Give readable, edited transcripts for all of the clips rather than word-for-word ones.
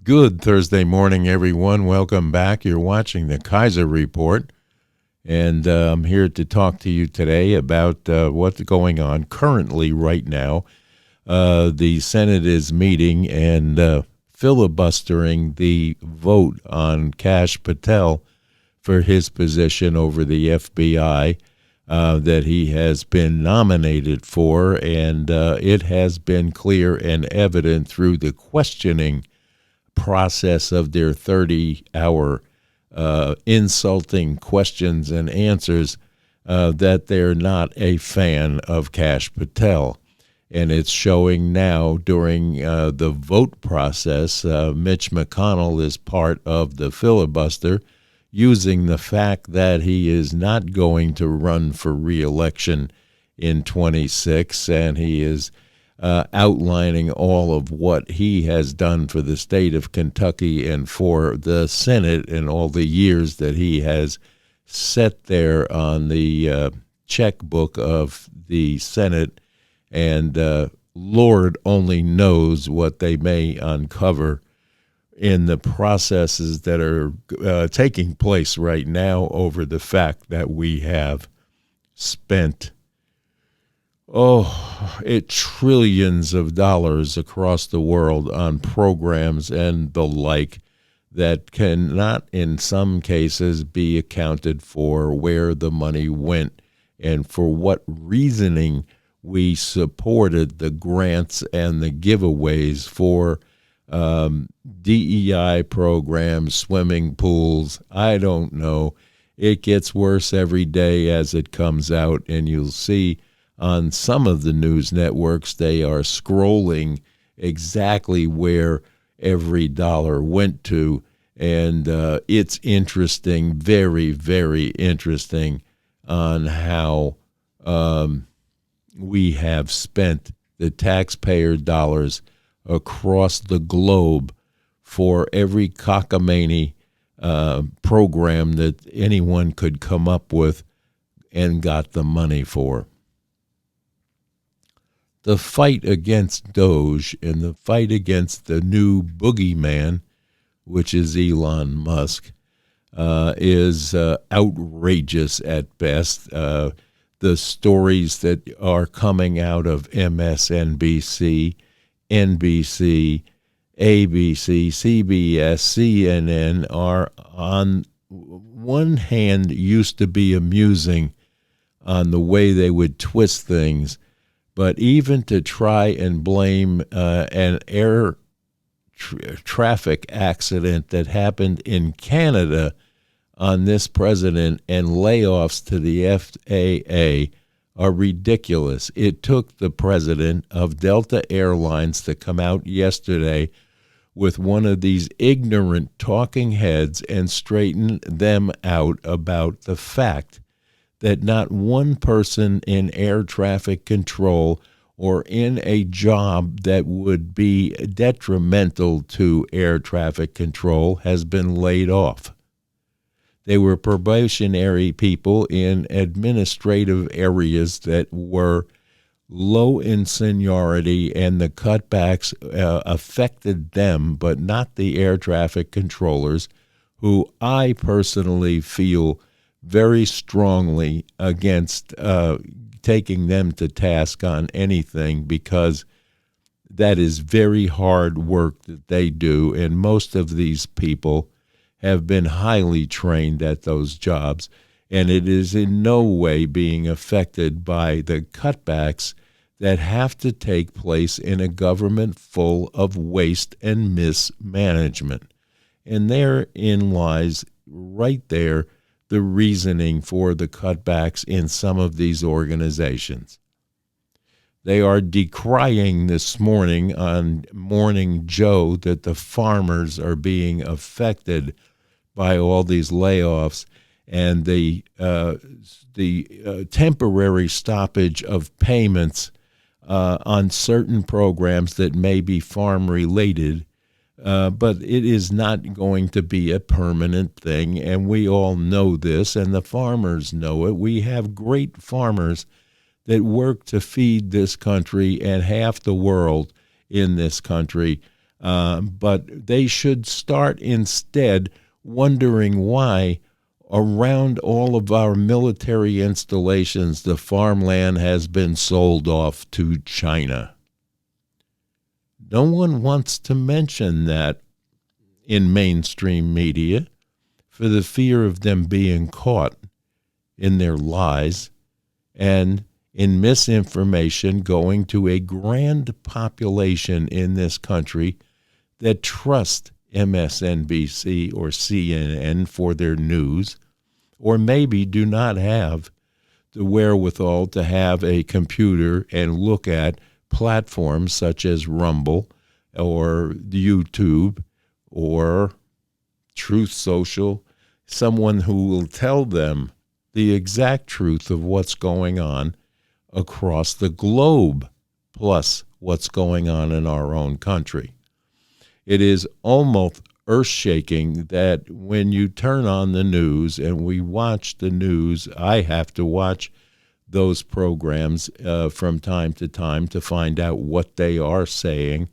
Good Thursday morning, everyone. Welcome back. You're watching the Kaiser Report, and I'm here to talk to you today about what's going on currently right now. The Senate is meeting and filibustering the vote on Kash Patel for his position over the FBI that he has been nominated for, and it has been clear and evident through the questioning process of their 30-hour insulting questions and answers that they're not a fan of Kash Patel. And it's showing now during the vote process. Mitch McConnell is part of the filibuster, using the fact that he is not going to run for re-election in 26, and he is outlining all of what he has done for the state of Kentucky and for the Senate and all the years that he has set there on the checkbook of the Senate. And Lord only knows what they may uncover in the processes that are taking place right now over the fact that we have spent trillions of dollars across the world on programs and the like that cannot, in some cases, be accounted for where the money went and for what reasoning we supported the grants and the giveaways for DEI programs, swimming pools. I don't know. It gets worse every day as it comes out, and you'll see on some of the news networks, they are scrolling exactly where every dollar went to. And it's interesting, very, very interesting on how we have spent the taxpayer dollars across the globe for every cockamamie program that anyone could come up with and got the money for. The fight against Doge and the fight against the new boogeyman, which is Elon Musk, is outrageous at best. The stories that are coming out of MSNBC, NBC, ABC, CBS, CNN are, on one hand, used to be amusing on the way they would twist things. But even to try and blame an air traffic accident that happened in Canada on this president and layoffs to the FAA are ridiculous. It took the president of Delta Airlines to come out yesterday with one of these ignorant talking heads and straighten them out about the fact that not one person in air traffic control or in a job that would be detrimental to air traffic control has been laid off. They were probationary people in administrative areas that were low in seniority, and the cutbacks affected them, but not the air traffic controllers, who I personally feel very strongly against taking them to task on anything, because that is very hard work that they do, and most of these people have been highly trained at those jobs, and it is in no way being affected by the cutbacks that have to take place in a government full of waste and mismanagement. And therein lies right there the reasoning for the cutbacks in some of these organizations. They are decrying this morning on Morning Joe that the farmers are being affected by all these layoffs and the temporary stoppage of payments on certain programs that may be farm-related. But it is not going to be a permanent thing, and we all know this, and the farmers know it. We have great farmers that work to feed this country and half the world in this country But they should start instead wondering why around all of our military installations the farmland has been sold off to China. No one wants to mention that in mainstream media for the fear of them being caught in their lies and in misinformation going to a grand population in this country that trust MSNBC or CNN for their news, or maybe do not have the wherewithal to have a computer and look at platforms such as Rumble or YouTube or Truth Social, someone who will tell them the exact truth of what's going on across the globe, plus what's going on in our own country. It is almost earth-shaking that when you turn on the news and we watch the news, I have to watch those programs from time to find out what they are saying.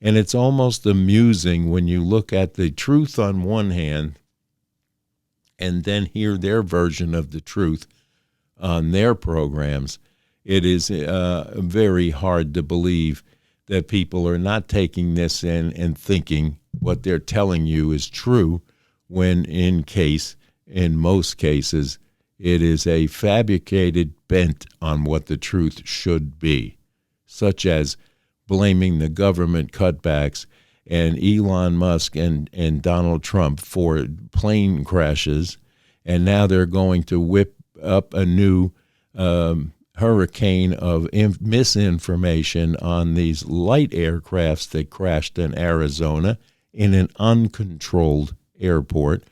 And it's almost amusing when you look at the truth on one hand and then hear their version of the truth on their programs. It is very hard to believe that people are not taking this in and thinking what they're telling you is true, when in most cases, it is a fabricated bent on what the truth should be, such as blaming the government cutbacks and Elon Musk and Donald Trump for plane crashes, and now they're going to whip up a new hurricane of misinformation on these light aircrafts that crashed in Arizona in an uncontrolled airport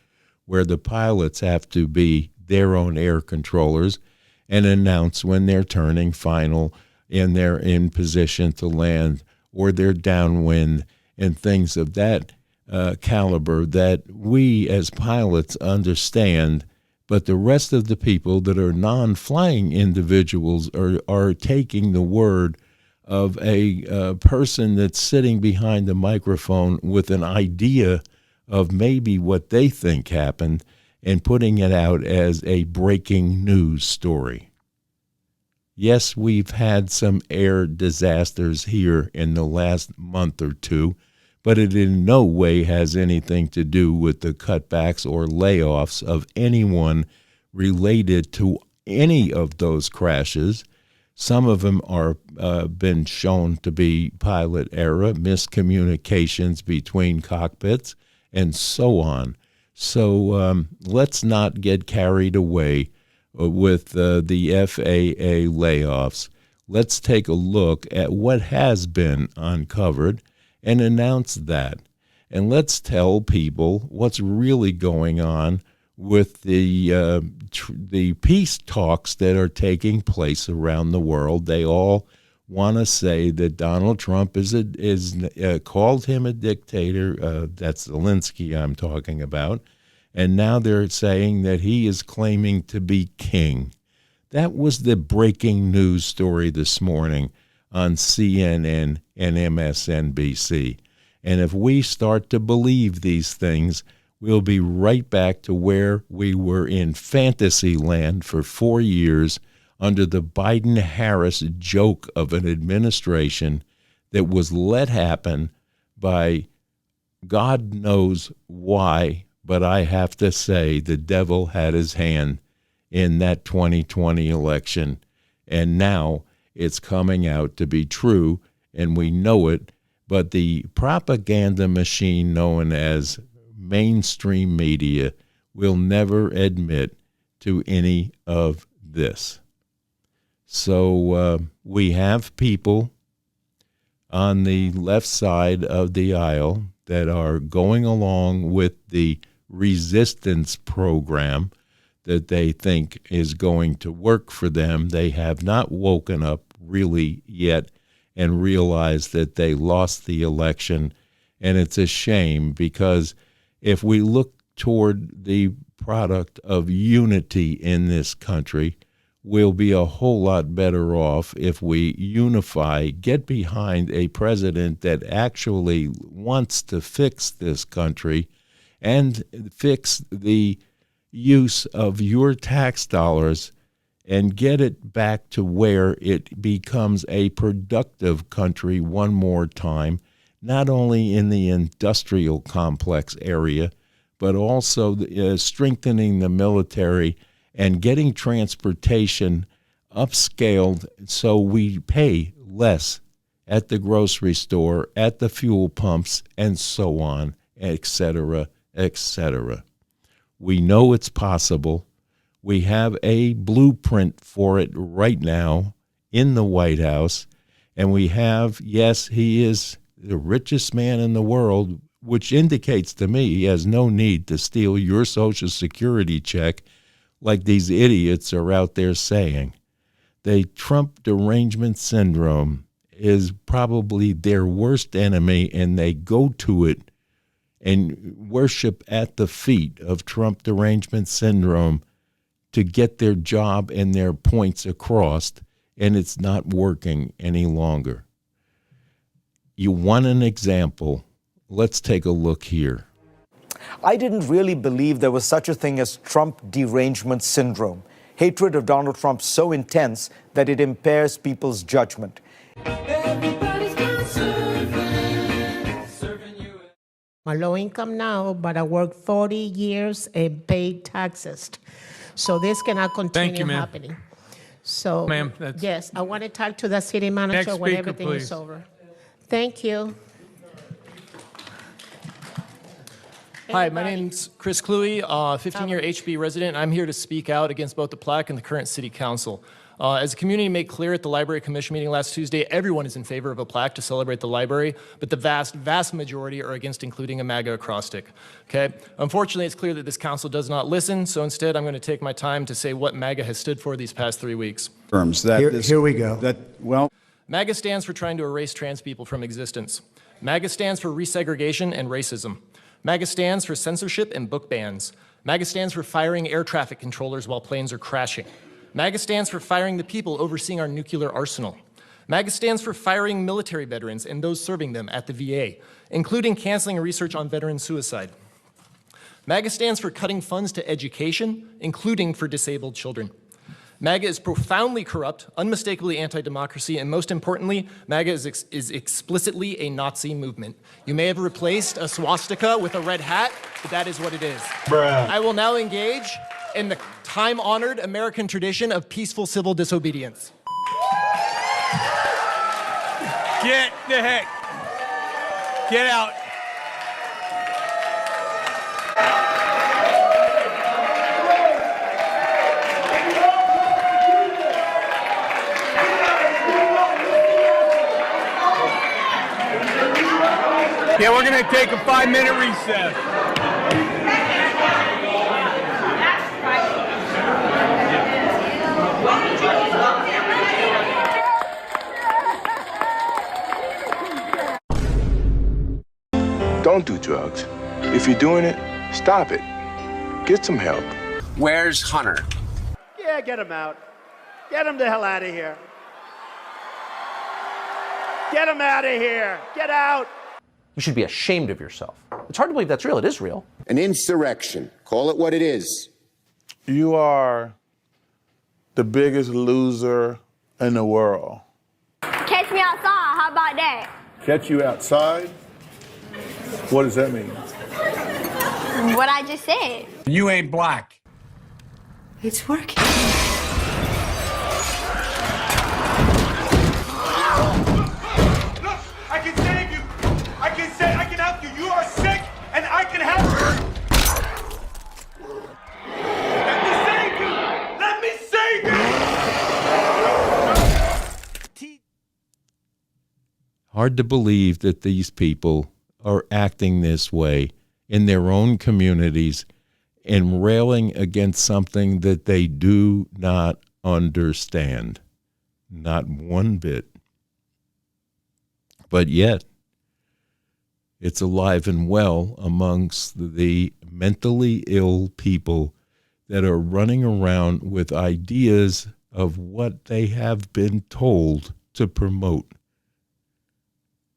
where the pilots have to be their own air controllers and announce when they're turning final and they're in position to land or they're downwind and things of that caliber that we as pilots understand, but the rest of the people that are non-flying individuals are taking the word of a person that's sitting behind the microphone with an idea of maybe what they think happened and putting it out as a breaking news story. Yes, we've had some air disasters here in the last month or two, but it in no way has anything to do with the cutbacks or layoffs of anyone related to any of those crashes. Some of them are been shown to be pilot error, miscommunications between cockpits, and so on. So let's not get carried away with the FAA layoffs. Let's take a look at what has been uncovered and announce that. And let's tell people what's really going on with the peace talks that are taking place around the world. They all want to say that Donald Trump is called him a dictator. That's Zelensky I'm talking about. And now they're saying that he is claiming to be king. That was the breaking news story this morning on CNN and MSNBC. And if we start to believe these things, we'll be right back to where we were in fantasy land for 4 years under the Biden-Harris joke of an administration that was let happen by God knows why, but I have to say the devil had his hand in that 2020 election, and now it's coming out to be true, and we know it, but the propaganda machine known as mainstream media will never admit to any of this. So we have people on the left side of the aisle that are going along with the resistance program that they think is going to work for them. They have not woken up really yet and realized that they lost the election. And it's a shame, because if we look toward the product of unity in this country, we'll be a whole lot better off if we unify, get behind a president that actually wants to fix this country and fix the use of your tax dollars and get it back to where it becomes a productive country one more time, not only in the industrial complex area, but also strengthening the military and getting transportation upscaled so we pay less at the grocery store, at the fuel pumps, and so on, et cetera, et cetera. We know it's possible. We have a blueprint for it right now in the White House. And we have, yes, he is the richest man in the world, which indicates to me he has no need to steal your Social Security check like these idiots are out there saying. The Trump derangement syndrome is probably their worst enemy, and they go to it and worship at the feet of Trump derangement syndrome to get their job and their points across, and it's not working any longer. You want an example? Let's take a look here. I didn't really believe there was such a thing as Trump derangement syndrome. Hatred of Donald Trump so intense that it impairs people's judgment. I'm low income now, but I worked 40 years and paid taxes. So this cannot continue happening. So, ma'am, yes, I want to talk to the city manager when everything is over. Thank you. Hi, my name's Chris Cluey, 15-year HB resident. I'm here to speak out against both the plaque and the current city council. As the community made clear at the Library Commission meeting last Tuesday, everyone is in favor of a plaque to celebrate the library, but the vast majority are against including a MAGA acrostic. Okay? Unfortunately, it's clear that this council does not listen, so instead I'm going to take my time to say what MAGA has stood for these past 3 weeks. Here we go. MAGA stands for trying to erase trans people from existence. MAGA stands for resegregation and racism. MAGA stands for censorship and book bans. MAGA stands for firing air traffic controllers while planes are crashing. MAGA stands for firing the people overseeing our nuclear arsenal. MAGA stands for firing military veterans and those serving them at the VA, including canceling research on veteran suicide. MAGA stands for cutting funds to education, including for disabled children. MAGA is profoundly corrupt, unmistakably anti-democracy, and most importantly, MAGA is explicitly a Nazi movement. You may have replaced a swastika with a red hat, but that is what it is. Bruh. I will now engage in the time-honored American tradition of peaceful civil disobedience. Get the heck. Get out. Yeah, we're going to take a 5-minute recess. Don't do drugs. If you're doing it, stop it. Get some help. Where's Hunter? Yeah, get him out. Get him the hell out of here. Get him out of here. Get out. You should be ashamed of yourself. It's hard to believe that's real. It is real. An insurrection. Call it what it is. You are the biggest loser in the world. Catch me outside. How about that? Catch you outside? What does that mean? What I just said. You ain't black. It's working. I can save you. I can help you. You are sick, and I can help you. Let me save you. Let me save you. Hard to believe that these people are acting this way in their own communities and railing against something that they do not understand. Not one bit. But yet, it's alive and well amongst the mentally ill people that are running around with ideas of what they have been told to promote.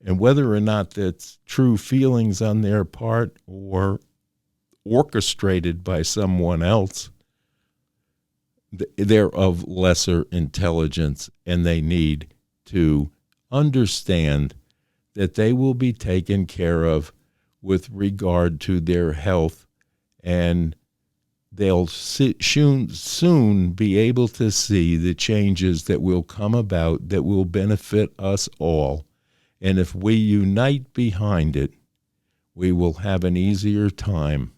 And whether or not that's true feelings on their part or orchestrated by someone else, they're of lesser intelligence, and they need to understand that they will be taken care of with regard to their health, and they'll soon be able to see the changes that will come about that will benefit us all. And if we unite behind it, we will have an easier time,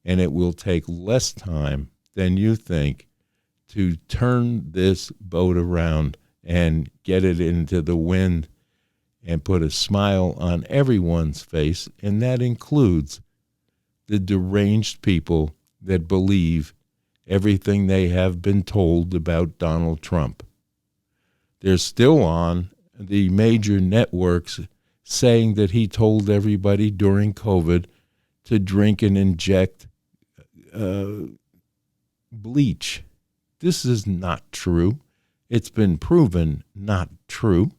and it will take less time than you think to turn this boat around and get it into the wind and put a smile on everyone's face, and that includes the deranged people that believe everything they have been told about Donald Trump. They're still on the major networks saying that he told everybody during COVID to drink and inject bleach. This is not true. It's been proven not true.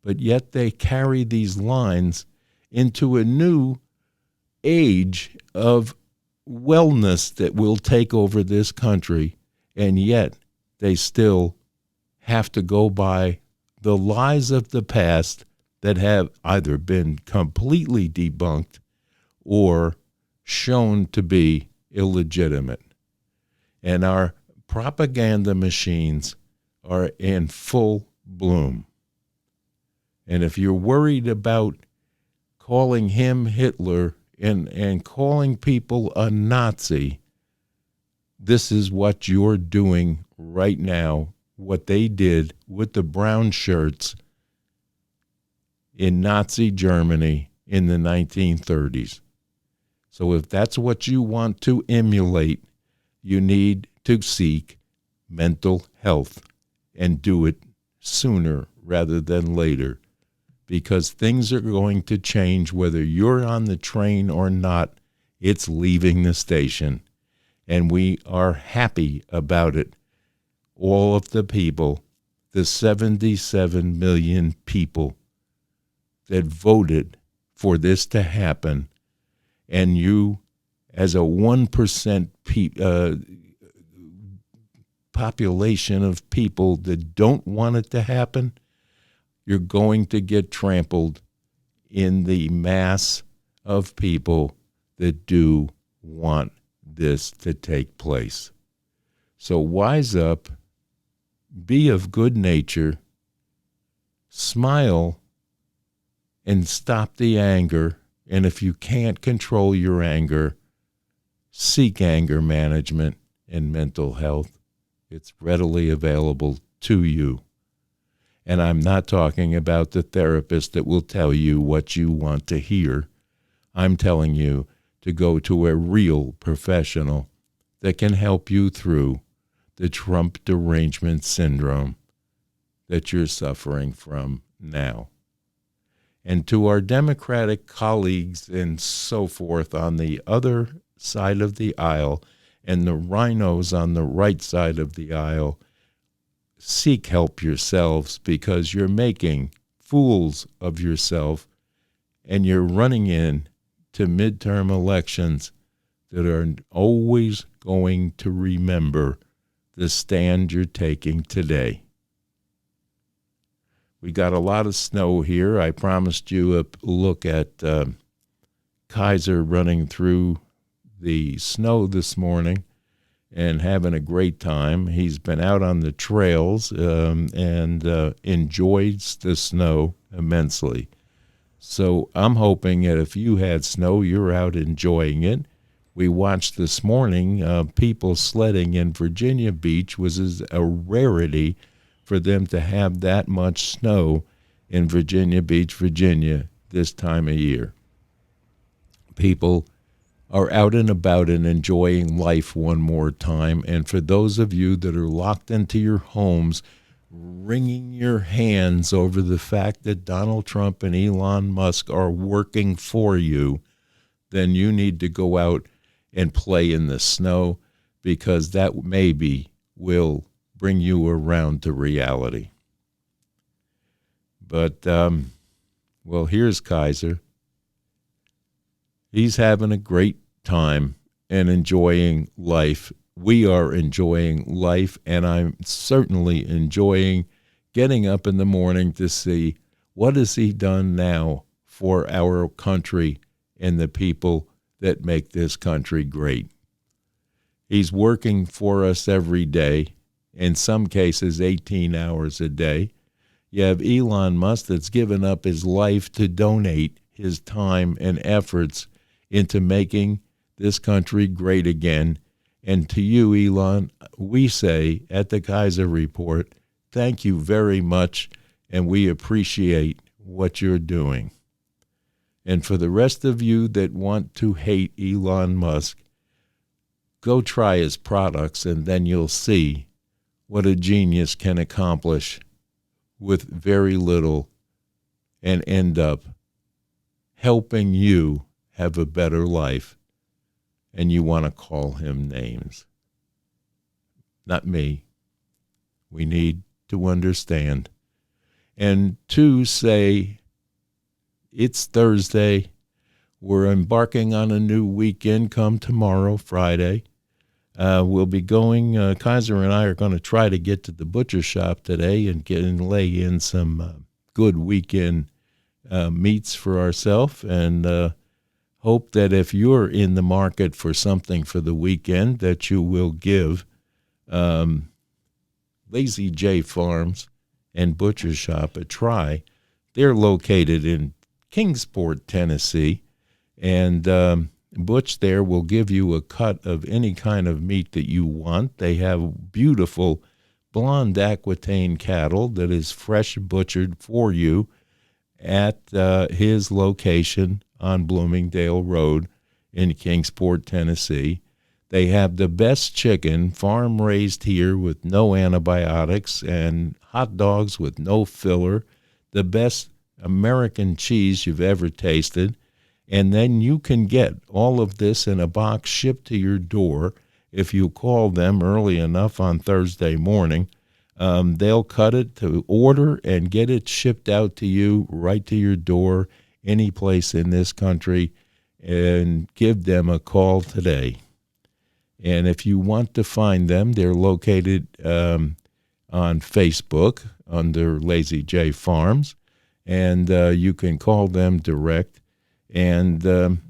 But yet they carry these lines into a new age of wellness that will take over this country, and yet they still have to go by the lies of the past that have either been completely debunked or shown to be illegitimate. And our propaganda machines are in full bloom. And if you're worried about calling him Hitler and calling people a Nazi, this is what you're doing right now, what they did with the brown shirts in Nazi Germany in the 1930s. So if that's what you want to emulate, you need to seek mental health and do it sooner rather than later, because things are going to change whether you're on the train or not. It's leaving the station, and we are happy about it. All of the people, the 77 million people that voted for this to happen, and you as a 1% population of people that don't want it to happen, you're going to get trampled in the mass of people that do want this to take place. So wise up, be of good nature, smile, and stop the anger. And if you can't control your anger, seek anger management and mental health. It's readily available to you. And I'm not talking about the therapist that will tell you what you want to hear. I'm telling you to go to a real professional that can help you through the Trump derangement syndrome that you're suffering from now. And to our Democratic colleagues and so forth on the other side of the aisle and the rhinos on the right side of the aisle, seek help yourselves, because you're making fools of yourself, and you're running in to midterm elections that are always going to remember the stand you're taking today. We got a lot of snow here. I promised you a look at Kaiser running through the snow this morning and having a great time. He's been out on the trails and enjoys the snow immensely. So I'm hoping that if you had snow, you're out enjoying it. We watched this morning people sledding in Virginia Beach. Was a rarity for them to have that much snow in Virginia Beach, Virginia, this time of year. People are out and about and enjoying life one more time. And for those of you that are locked into your homes, wringing your hands over the fact that Donald Trump and Elon Musk are working for you, then you need to go out and play in the snow, because that maybe will bring you around to reality. But, well, here's Kaiser. He's having a great time and enjoying life. We are enjoying life, and I'm certainly enjoying getting up in the morning to see what has he done now for our country and the people that make this country great. He's working for us every day, in some cases 18 hours a day. You have Elon Musk that's given up his life to donate his time and efforts into making this country great again. And to you, Elon, we say at the Kaiser Report, thank you very much, and we appreciate what you're doing. And for the rest of you that want to hate Elon Musk, go try his products, and then you'll see what a genius can accomplish with very little and end up helping you have a better life. And you want to call him names. Not me. We need to understand. And to say, it's Thursday. We're embarking on a new weekend come tomorrow, Friday. We'll be going, Kaiser and I are going to try to get to the butcher shop today and lay in some good weekend meats for ourselves, and hope that if you're in the market for something for the weekend, that you will give Lazy J Farms and Butcher Shop a try. They're located in Kingsport, Tennessee, and Butch there will give you a cut of any kind of meat that you want. They have beautiful blonde Aquitaine cattle that is fresh butchered for you at his location on Bloomingdale Road in Kingsport, Tennessee. They have the best chicken, farm-raised here with no antibiotics, and hot dogs with no filler, the best American cheese you've ever tasted. And then you can get all of this in a box shipped to your door if you call them early enough on Thursday morning. They'll cut it to order and get it shipped out to you right to your door, any place in this country, and give them a call today. And if you want to find them, they're located on Facebook under Lazy J Farms, and you can call them direct. And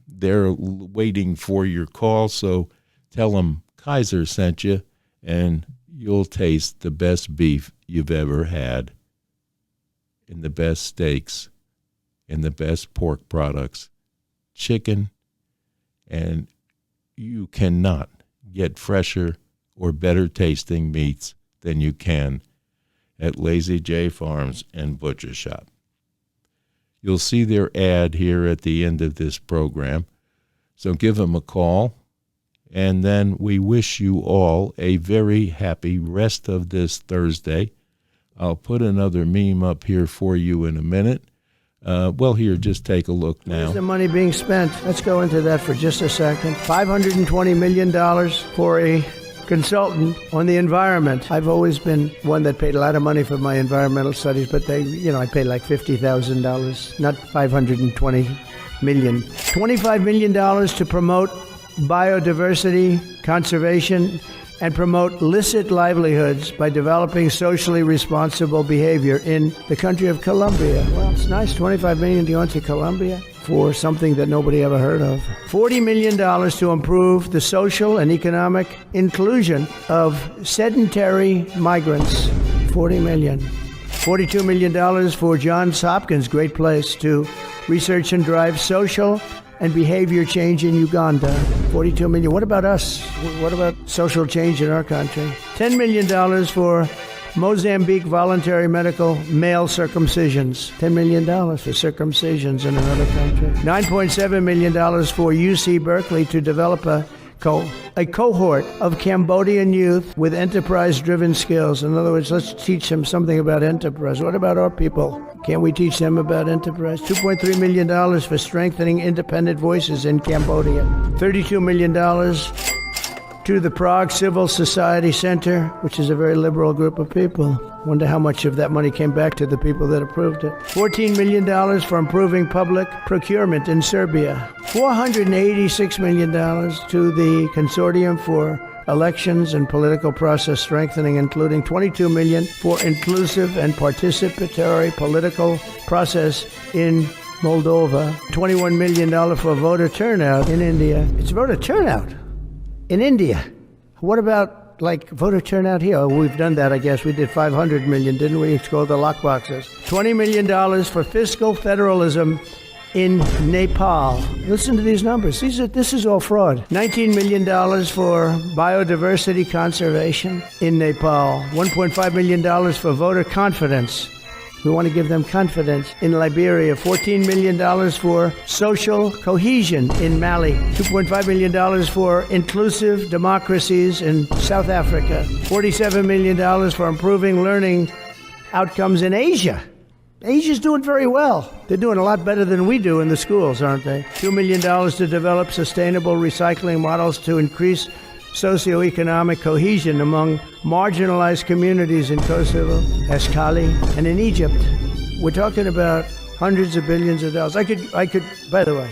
they're waiting for your call, so tell them Kaiser sent you, and you'll taste the best beef you've ever had, and the best steaks, and the best pork products, chicken, and you cannot get fresher or better tasting meats than you can at Lazy J Farms and Butcher Shop. You'll see their ad here at the end of this program. So give them a call. And then we wish you all a very happy rest of this Thursday. I'll put another meme up here for you in a minute. Well, here, just take a look now. Where's the money being spent? Let's go into that for just a second. $520 million for a consultant on the environment. I've always been one that paid a lot of money for my environmental studies, but I paid like $50,000, not $520 million. $25 million to promote biodiversity, conservation, and promote licit livelihoods by developing socially responsible behavior in the country of Colombia. Well, it's nice, $25 million to go into Colombia for something that nobody ever heard of. $40 million to improve the social and economic inclusion of sedentary migrants. $40 million. $42 million for Johns Hopkins, great place to research and drive social and behavior change in Uganda. $42 million. What about us? What about social change in our country? $10 million for Mozambique voluntary medical male circumcisions. $10 million for circumcisions in another country. $9.7 million for UC Berkeley to develop a cohort of Cambodian youth with enterprise-driven skills. In other words, let's teach them something about enterprise. What about our people? Can't we teach them about enterprise? $2.3 million for strengthening independent voices in Cambodia. $32 million to the Prague Civil Society Center, which is a very liberal group of people. Wonder how much of that money came back to the people that approved it. $14 million for improving public procurement in Serbia. $486 million to the Consortium for Elections and Political Process Strengthening, including $22 million for inclusive and participatory political process in Moldova. $21 million for voter turnout in India. It's voter turnout in India. What about voter turnout here? Oh, we've done that, I guess. We did $500 million, didn't we? It's called the lockboxes. $20 million for fiscal federalism in Nepal. Listen to these numbers. This is all fraud. $19 million for biodiversity conservation in Nepal. $1.5 million for voter confidence. We want to give them confidence in Liberia. $14 million for social cohesion in Mali. $2.5 million for inclusive democracies in South Africa. $47 million for improving learning outcomes in Asia. Asia's doing very well. They're doing a lot better than we do in the schools, aren't they? $2 million to develop sustainable recycling models to increase socioeconomic cohesion among marginalized communities in Kosovo, Ascali, and in Egypt. We're talking about hundreds of billions of dollars. I could, by the way,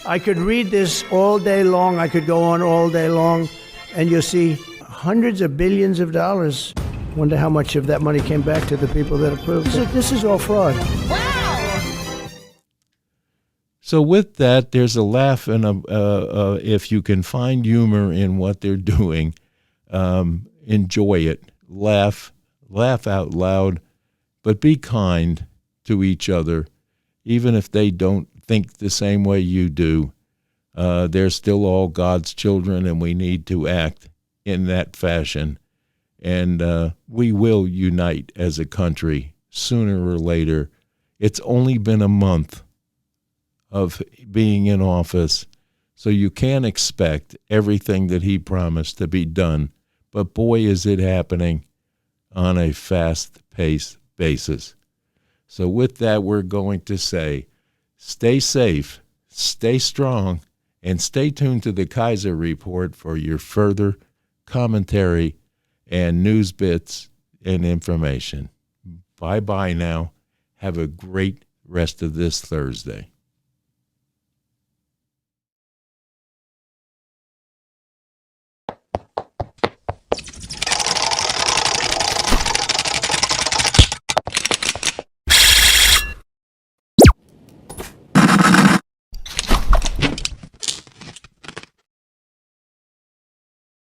I could read this all day long. I could go on all day long, and you'll see hundreds of billions of dollars. Wonder how much of that money came back to the people that approved it. This is all fraud. Wow! So with that, there's a laugh and if you can find humor in what they're doing, enjoy it. Laugh out loud, but be kind to each other, even if they don't think the same way you do. They're still all God's children, and we need to act in that fashion. And we will unite as a country sooner or later. It's only been a month of being in office, so you can't expect everything that he promised to be done. But boy, is it happening on a fast-paced basis. So with that, we're going to say, stay safe, stay strong, and stay tuned to the Kaiser Report for your further commentary and news bits and information. Bye-bye now. Have a great rest of this Thursday.